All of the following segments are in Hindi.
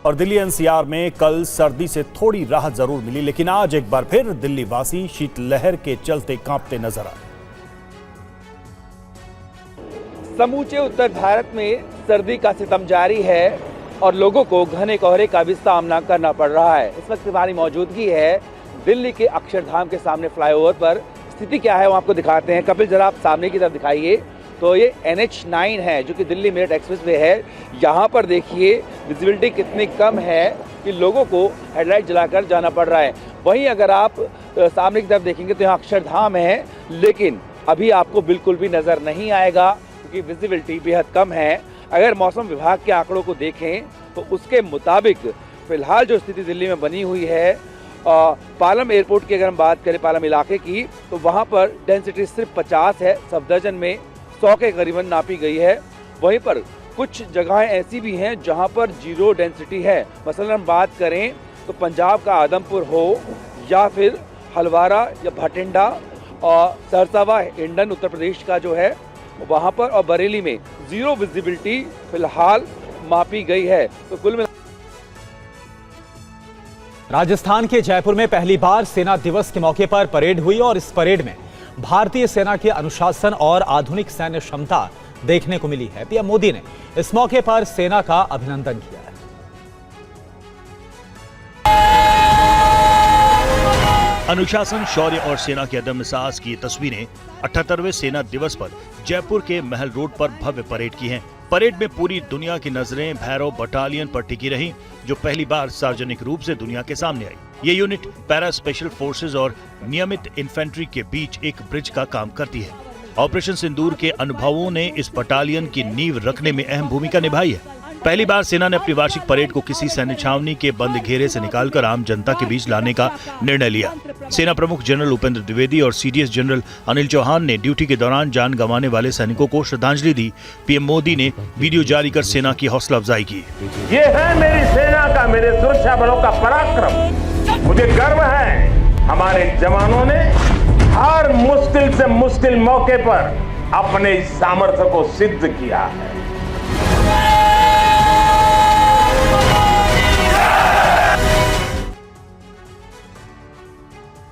और दिल्ली एनसीआर में कल सर्दी से थोड़ी राहत जरूर मिली, लेकिन आज एक बार फिर दिल्ली वासी शीतलहर के चलते कांपते नजर आए। समूचे उत्तर भारत में सर्दी का सितम जारी है और लोगों को घने कोहरे का भी सामना करना पड़ रहा है। इस वक्त हमारी मौजूदगी है दिल्ली के अक्षरधाम के सामने फ्लाईओवर पर। स्थिति क्या है वो आपको दिखाते हैं। कपिल, जरा आप सामने की तरफ दिखाइए। तो ये NH9 है जो कि दिल्ली मेरठ एक्सप्रेसवे है। यहाँ पर देखिए विजिबिलिटी कितनी कम है कि लोगों को हेडलाइट जलाकर जाना पड़ रहा है। वहीं अगर आप सामने की तरफ देखेंगे तो यहाँ अक्षरधाम है, लेकिन अभी आपको बिल्कुल भी नज़र नहीं आएगा क्योंकि विजिबिलिटी बेहद कम है। अगर मौसम विभाग के आंकड़ों को देखें तो उसके मुताबिक फिलहाल जो स्थिति दिल्ली में बनी हुई है, पालम एयरपोर्ट की अगर हम बात करें पालम इलाके की, तो वहाँ पर डेंसिटी सिर्फ 50 है, सफदरजंग में 100 के करीबन नापी गई है। वहीं पर कुछ जगहें ऐसी भी हैं जहां पर जीरो डेंसिटी है। मसलन हम बात करें तो पंजाब का आदमपुर हो या फिर हलवारा या भटिंडा और सरसावा हिंडन उत्तर प्रदेश का जो है वहां पर, और बरेली में जीरो विजिबिलिटी फिलहाल मापी गई है। तो कुल मिला राजस्थान के जयपुर में पहली बार सेना दिवस के मौके पर परेड हुई और इस परेड में भारतीय सेना के अनुशासन और आधुनिक सैन्य क्षमता देखने को मिली है। पीएम मोदी ने इस मौके पर सेना का अभिनंदन किया है। अनुशासन, शौर्य और सेना के अदम्य साहस की तस्वीरें 78वें सेना दिवस पर जयपुर के महल रोड पर भव्य परेड की हैं। परेड में पूरी दुनिया की नजरें भैरव बटालियन पर टिकी रहीं, जो पहली बार सार्वजनिक रूप से दुनिया के सामने आई। ये यूनिट पैरा स्पेशल फोर्सेज और नियमित इन्फेंट्री के बीच एक ब्रिज का काम करती है। ऑपरेशन सिंदूर के अनुभवों ने इस बटालियन की नींव रखने में अहम भूमिका निभाई है। पहली बार सेना ने अपनी वार्षिक परेड को किसी सैन्य छावनी के बंद घेरे से निकालकर आम जनता के बीच लाने का निर्णय लिया। सेना प्रमुख जनरल उपेंद्र द्विवेदी और CDS जनरल अनिल चौहान ने ड्यूटी के दौरान जान गंवाने वाले सैनिकों को श्रद्धांजलि दी। पीएम मोदी ने वीडियो जारी कर सेना की हौसला अफजाई की। ये है मेरी सेना का, मेरे सुरक्षा बलों का पराक्रम। मुझे गर्व है हमारे जवानों ने हर मुश्किल से मुश्किल मौके पर अपने सामर्थ्य को सिद्ध किया है।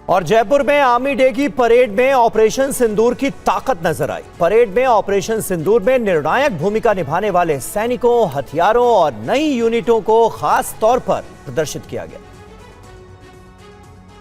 और जयपुर में आर्मी डे की परेड में ऑपरेशन सिंदूर की ताकत नजर आई। परेड में ऑपरेशन सिंदूर में निर्णायक भूमिका निभाने वाले सैनिकों, हथियारों और नई यूनिटों को खास तौर पर प्रदर्शित किया गया।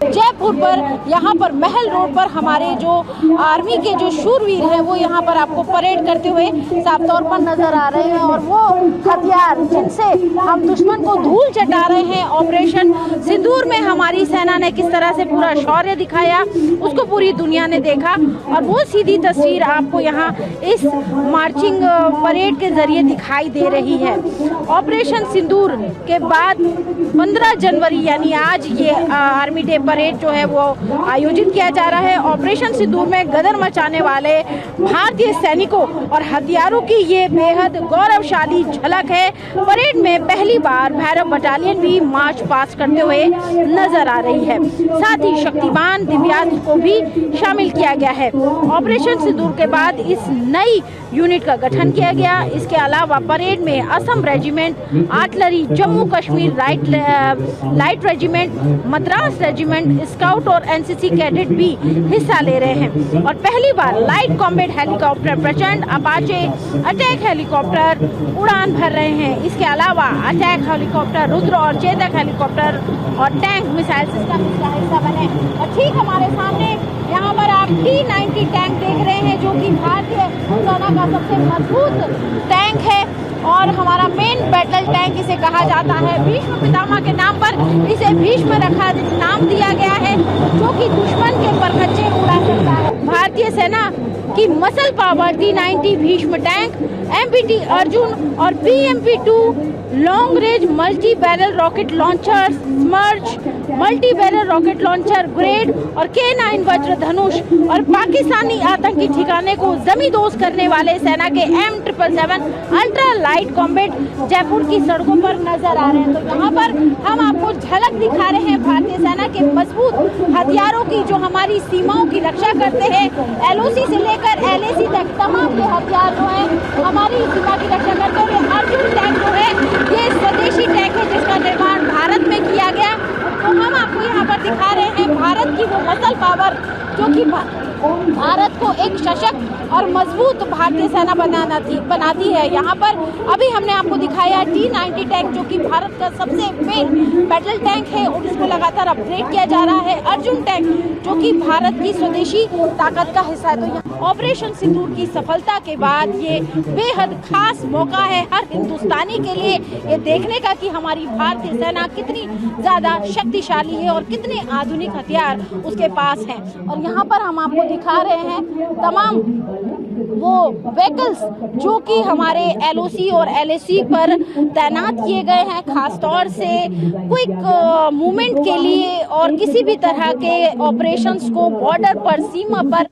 जयपुर पर यहाँ पर महल रोड पर हमारे जो आर्मी के जो शूरवीर हैं वो यहाँ पर आपको परेड करते हुए साफ तौर पर नजर आ रहे हैं। और वो हथियार जिनसे हम दुश्मन को धूल चटा रहे हैं, ऑपरेशन सिंदूर में हमारी सेना ने किस तरह से पूरा शौर्य दिखाया उसको पूरी दुनिया ने देखा। और वो सीधी तस्वीर आपको यहाँ इस मार्चिंग परेड के जरिए दिखाई दे रही है। ऑपरेशन सिंदूर के बाद 15 जनवरी यानी आज ये आर्मी डे परेड जो है वो आयोजित किया जा रहा है। ऑपरेशन सिंदूर में गदर मचाने वाले भारतीय सैनिकों और हथियारों की ये बेहद गौरवशाली झलक है। परेड में पहली बार भैरव बटालियन भी मार्च पास करते हुए नजर आ रही है। साथ ही शक्तिमान दिव्यांग को भी शामिल किया गया है। ऑपरेशन सिंदूर के बाद इस नई यूनिट का गठन किया गया। इसके अलावा परेड में Assam regiment, artillery, Jammu Kashmir light regiment, Madras regiment, scout और NCC कैडेट भी हिस्सा ले रहे हैं। और पहली बार लाइट कॉम्बैट हेलीकॉप्टर प्रचंड अपाचे अटैक हेलीकॉप्टर उड़ान भर रहे हैं। इसके अलावा अटैक हेलीकॉप्टर रुद्र और चेतक हेलीकॉप्टर और टैंक मिसाइल सिस्टम इसका हिस्सा बने। और ठीक हमारे सामने यहाँ पर आप T-90 टैंक देख रहे हैं जो कि भारतीय सेना का सबसे मजबूत टैंक है और हमारा मेन बैटल टैंक इसे कहा जाता है। भीष्म पितामह के नाम पर इसे भीष्म रखा नाम दिया गया है जो कि दुश्मन के परखच्चे उड़ा सकता है। भारतीय सेना की muscle power T-90 Bhishma tank, MPT Arjun और BMP-2 long range multi barrel rocket launcher, स्मर्च multi barrel rocket launcher grade और K9 वज्र धनुष और पाकिस्तानी आतंकी ठिकाने को जमींदोज करने वाले सेना के M777 ultra light combat Jaipur की सड़कों पर नजर आ रहे हैं। तो यहाँ पर हम आपको झलक दिखा रहे हैं भारतीय सेना के मजबूत हथियारों की जो हमारी सीमाओं की रक्षा करते हैं। LOC से लेकर LAC तक तमाम के हथियार जो है हमारी सीमा की रक्षा करते हुए। अर्जुन टैंक जो है ये स्वदेशी टैंक है जिसका भारत की वो मसल पावर जो कि भारत को एक सशक्त और मजबूत भारतीय सेना बनाती है। यहाँ पर अभी हमने आपको दिखाया T-90 टैंक जो कि भारत का सबसे मेन बैटल टैंक है और उसको लगातार अपग्रेड किया जा रहा है। अर्जुन टैंक जो कि भारत की स्वदेशी ताकत का हिस्सा है। तो यहाँ ऑपरेशन सिंदूर की सफलता के बाद ये बेहद खास मौका है हर हिंदुस्तानी के लिए ये देखने का कि हमारी भारतीय सेना कितनी ज्यादा शक्तिशाली है और कितने आधुनिक हथियार उसके पास हैं। और यहाँ पर हम आपको दिखा रहे हैं तमाम वो व्हीकल्स जो कि हमारे LOC और LAC पर तैनात किए गए हैं, खास तौर से क्विक मूवमेंट के लिए और किसी भी तरह के ऑपरेशंस को बॉर्डर पर, सीमा पर